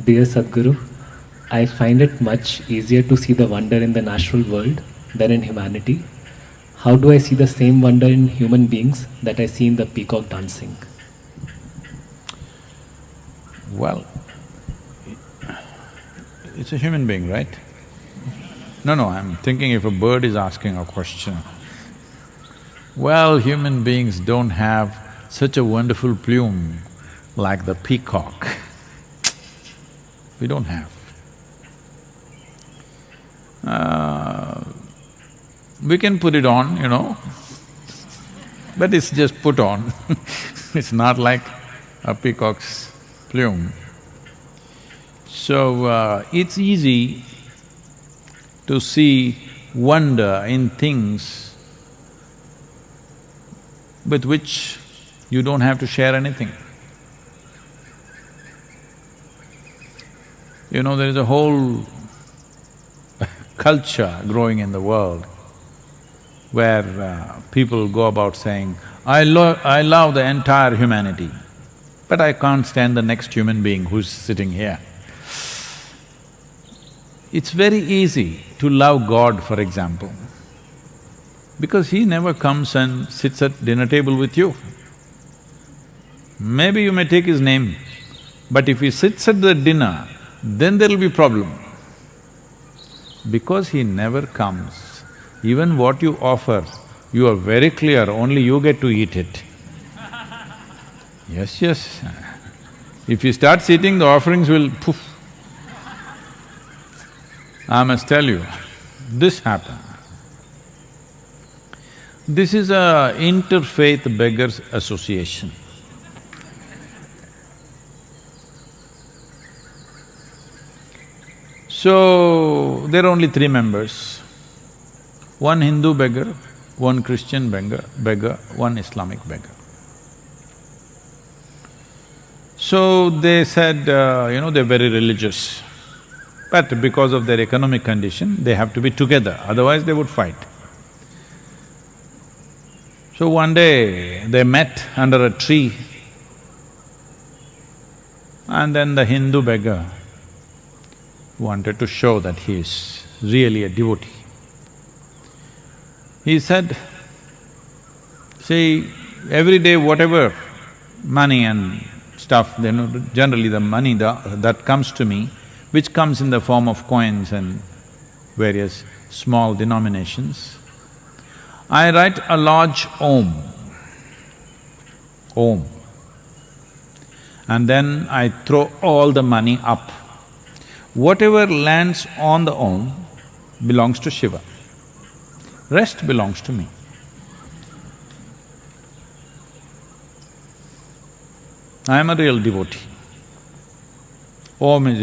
Dear Sadhguru, I find it much easier to see the wonder in the natural world than in humanity. How do I see the same wonder in human beings that I see in the peacock dancing? Well, it's a human being, right? No, I'm thinking if a bird is asking a question. Well, human beings don't have such a wonderful plume like the peacock. We don't have. We can put it on, but it's just put on it's not like a peacock's plume. So, it's easy to see wonder in things with which you don't have to share anything. There is a whole culture growing in the world where people go about saying, I love the entire humanity, but I can't stand the next human being who's sitting here. It's very easy to love God, for example, because He never comes and sits at dinner table with you. Maybe you may take His name, but if He sits at the dinner, then there'll be problem. Because He never comes, even what you offer, you are very clear, only you get to eat it. Yes. If you start sitting, the offerings will poof. I must tell you, this happened. This is a interfaith beggars association. So, there are only three members, one Hindu beggar, one Christian beggar, one Islamic beggar. So, they said, they're very religious, but because of their economic condition, they have to be together, otherwise they would fight. So one day, they met under a tree, and then the Hindu beggar wanted to show that he is really a devotee. He said, see, every day whatever money and stuff, generally the money that comes to me, which comes in the form of coins and various small denominations, I write a large Om, and then I throw all the money up. Whatever lands on the Om belongs to Shiva, rest belongs to me. I am a real devotee. Om is,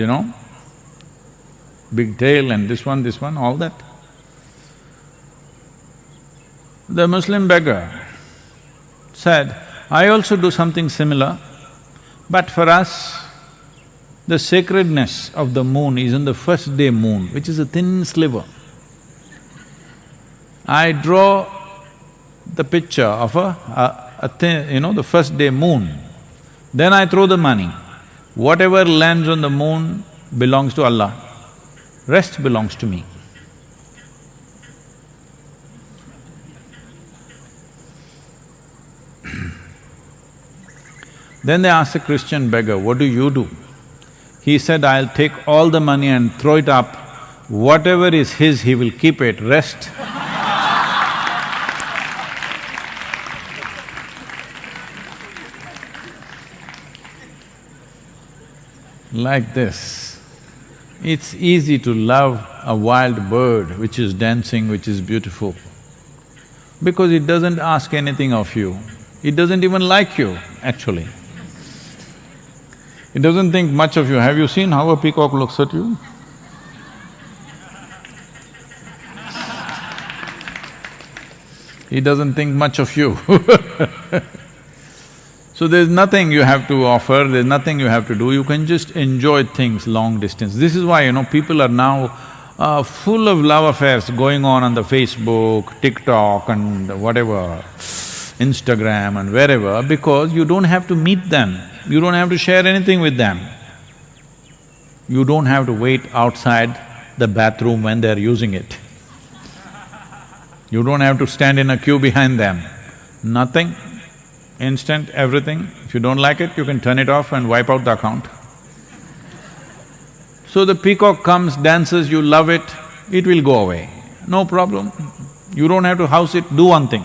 big tail and this one, all that. The Muslim beggar said, I also do something similar, but for us, the sacredness of the moon is on the first day moon, which is a thin sliver. I draw the picture of a thin, the first day moon, then I throw the money. Whatever lands on the moon belongs to Allah, rest belongs to me. Then they asked the Christian beggar, what do you do? He said, I'll take all the money and throw it up. Whatever is his, he will keep it, rest. Like this, it's easy to love a wild bird which is dancing, which is beautiful, because it doesn't ask anything of you. It doesn't even like you, actually. It doesn't think much of you. Have you seen how a peacock looks at you? He doesn't think much of you So there's nothing you have to offer, there's nothing you have to do, you can just enjoy things long distance. This is why, people are now full of love affairs going on the Facebook, TikTok and whatever, Instagram and wherever, because you don't have to meet them, you don't have to share anything with them. You don't have to wait outside the bathroom when they're using it. You don't have to stand in a queue behind them. Nothing, instant, everything. If you don't like it, you can turn it off and wipe out the account. So the peacock comes, dances, you love it, it will go away, no problem. You don't have to house it, do one thing.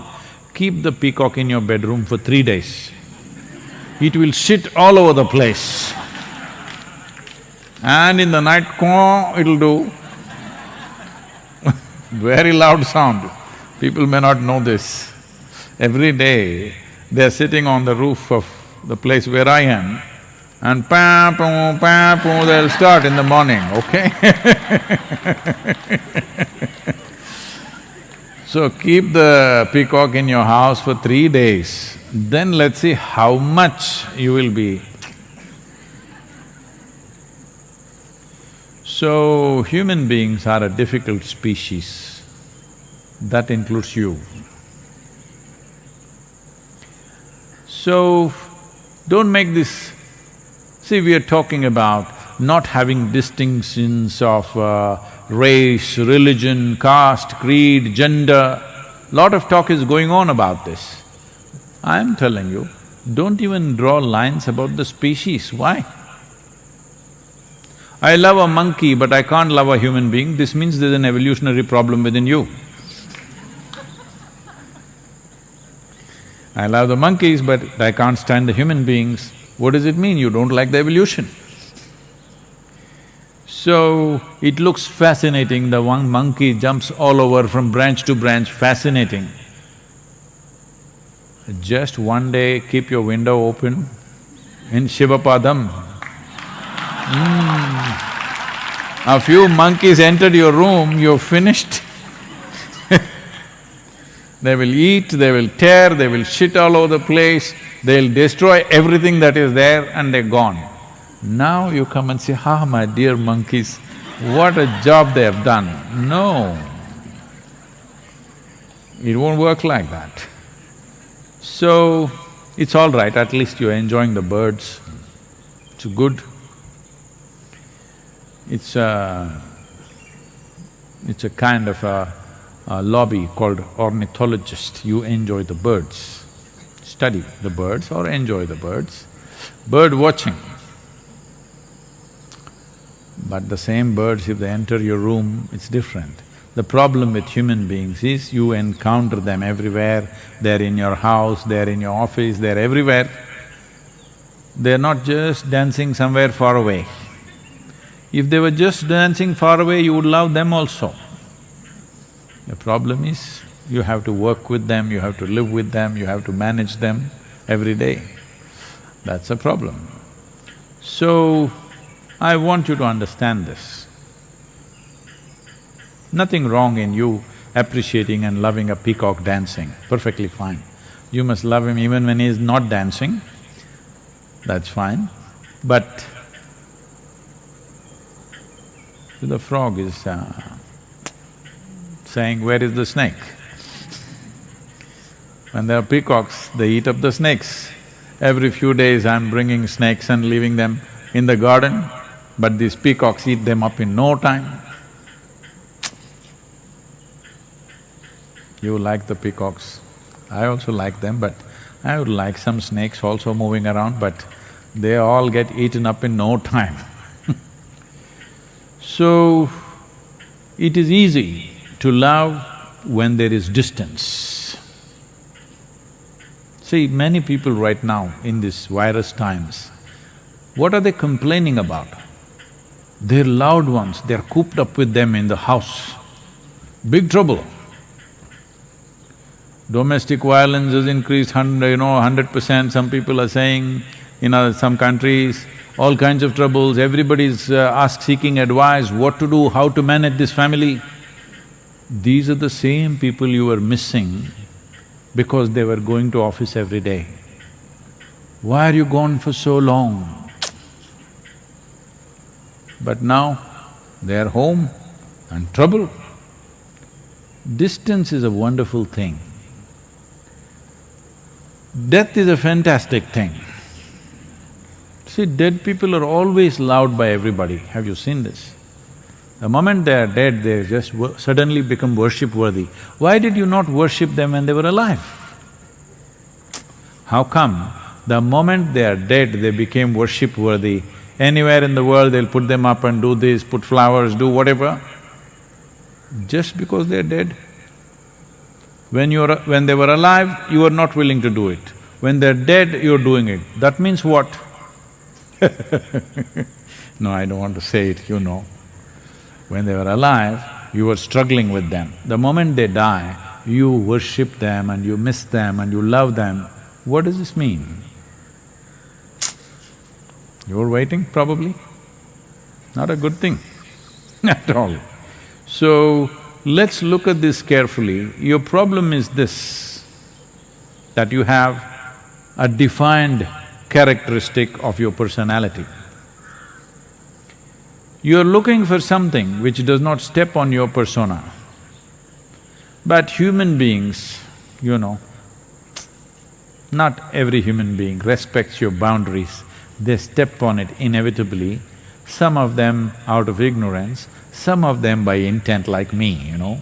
Keep the peacock in your bedroom for 3 days. It will shit all over the place. And in the night, caw, it'll do. Very loud sound. People may not know this. Every day, they're sitting on the roof of the place where I am, and pa-poo, they'll start in the morning, okay? So keep the peacock in your house for 3 days, then let's see how much you will be. So, human beings are a difficult species, that includes you. So, don't make this… See, we are talking about not having distinctions of race, religion, caste, creed, gender. Lot of talk is going on about this. I am telling you, don't even draw lines about the species. Why? I love a monkey but I can't love a human being, this means there's an evolutionary problem within you. I love the monkeys but I can't stand the human beings. What does it mean? You don't like the evolution. So, it looks fascinating, the one monkey jumps all over from branch to branch, fascinating. Just one day keep your window open in Shivapadam. A few monkeys entered your room, you're finished. They will eat, they will tear, they will shit all over the place, they'll destroy everything that is there and they're gone. Now you come and say, ah, my dear monkeys, what a job they have done. No, it won't work like that. So, it's all right, at least you're enjoying the birds, it's good. It's a kind of a lobby called ornithologist. You enjoy the birds, study the birds or enjoy the birds. Bird watching. But the same birds, if they enter your room, it's different. The problem with human beings is you encounter them everywhere, they're in your house, they're in your office, they're everywhere. They're not just dancing somewhere far away. If they were just dancing far away, you would love them also. The problem is, you have to work with them, you have to live with them, you have to manage them every day. That's a problem. So, I want you to understand this. Nothing wrong in you appreciating and loving a peacock dancing, perfectly fine. You must love him even when he is not dancing, that's fine. But the frog is saying, where is the snake? When there are peacocks, they eat up the snakes. Every few days I'm bringing snakes and leaving them in the garden, but these peacocks eat them up in no time. You like the peacocks, I also like them, but I would like some snakes also moving around, but they all get eaten up in no time. So, it is easy to love when there is distance. See, many people right now in these virus times, what are they complaining about? Their loved ones, they're cooped up with them in the house. Big trouble. Domestic violence has increased 100%, some people are saying, in some countries, all kinds of troubles, everybody's seeking advice, what to do, how to manage this family. These are the same people you were missing because they were going to office every day. Why are you gone for so long? But now, they're home and trouble. Distance is a wonderful thing. Death is a fantastic thing. See, dead people are always loved by everybody. Have you seen this? The moment they are dead, they just suddenly become worship-worthy. Why did you not worship them when they were alive? How come the moment they are dead, they became worship-worthy? Anywhere in the world, they'll put them up and do this, put flowers, do whatever. Just because they're dead. When they were alive, you were not willing to do it. When they're dead, you're doing it. That means what? No, I don't want to say it, you know. When they were alive, you were struggling with them. The moment they die, you worship them and you miss them and you love them. What does this mean? You're waiting, probably? Not a good thing at all. So, let's look at this carefully. Your problem is this, that you have a defined characteristic of your personality. You're looking for something which does not step on your persona. But human beings, you know, not every human being respects your boundaries. They step on it inevitably, some of them out of ignorance, some of them by intent like me, you know.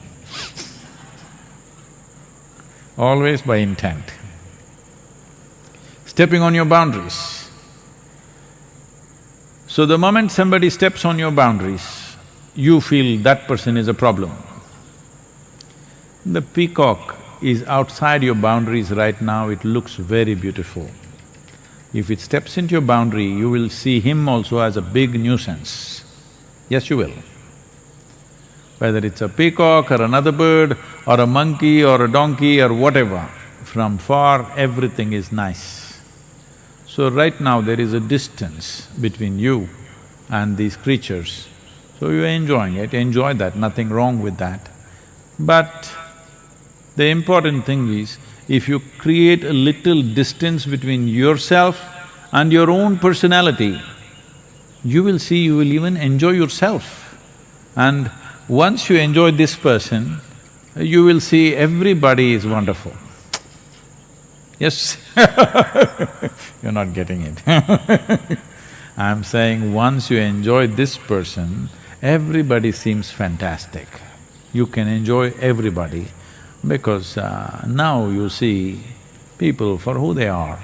Always by intent. Stepping on your boundaries. So the moment somebody steps on your boundaries, you feel that person is a problem. The peacock is outside your boundaries right now, it looks very beautiful. If it steps into your boundary, you will see him also as a big nuisance. Yes, you will. Whether it's a peacock or another bird or a monkey or a donkey or whatever, from far everything is nice. So right now there is a distance between you and these creatures. So you're enjoying it, enjoy that, nothing wrong with that. But the important thing is, if you create a little distance between yourself and your own personality, you will see you will even enjoy yourself. And once you enjoy this person, you will see everybody is wonderful. Yes? You're not getting it. I'm saying once you enjoy this person, everybody seems fantastic. You can enjoy everybody because now you see people for who they are,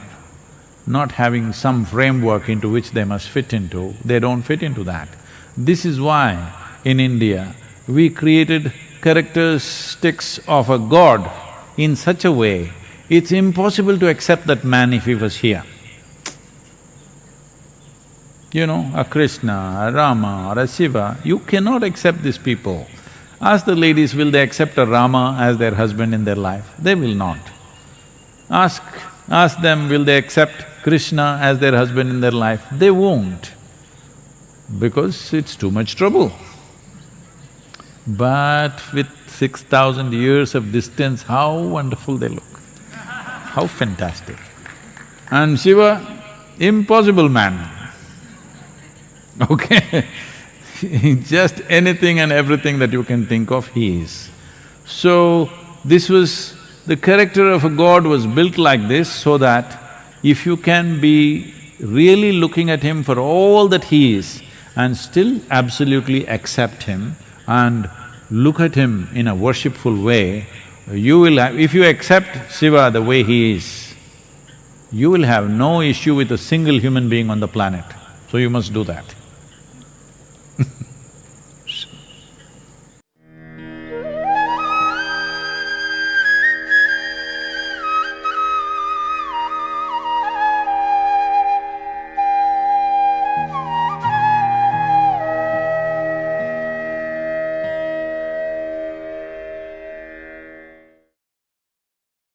not having some framework into which they must fit into, they don't fit into that. This is why in India, we created characteristics of a god in such a way, it's impossible to accept that man if he was here. You know, a Krishna, a Rama or a Shiva, you cannot accept these people. Ask the ladies, will they accept a Rama as their husband in their life? They will not. Ask them, will they accept Krishna as their husband in their life? They won't, because it's too much trouble. But with 6,000 years of distance, how wonderful they look, how fantastic. And Shiva, impossible man, okay? Just anything and everything that you can think of, he is. So, this was… the character of a god was built like this so that if you can be really looking at him for all that he is and still absolutely accept him and look at him in a worshipful way, you will have… if you accept Shiva the way he is, you will have no issue with a single human being on the planet. So you must do that.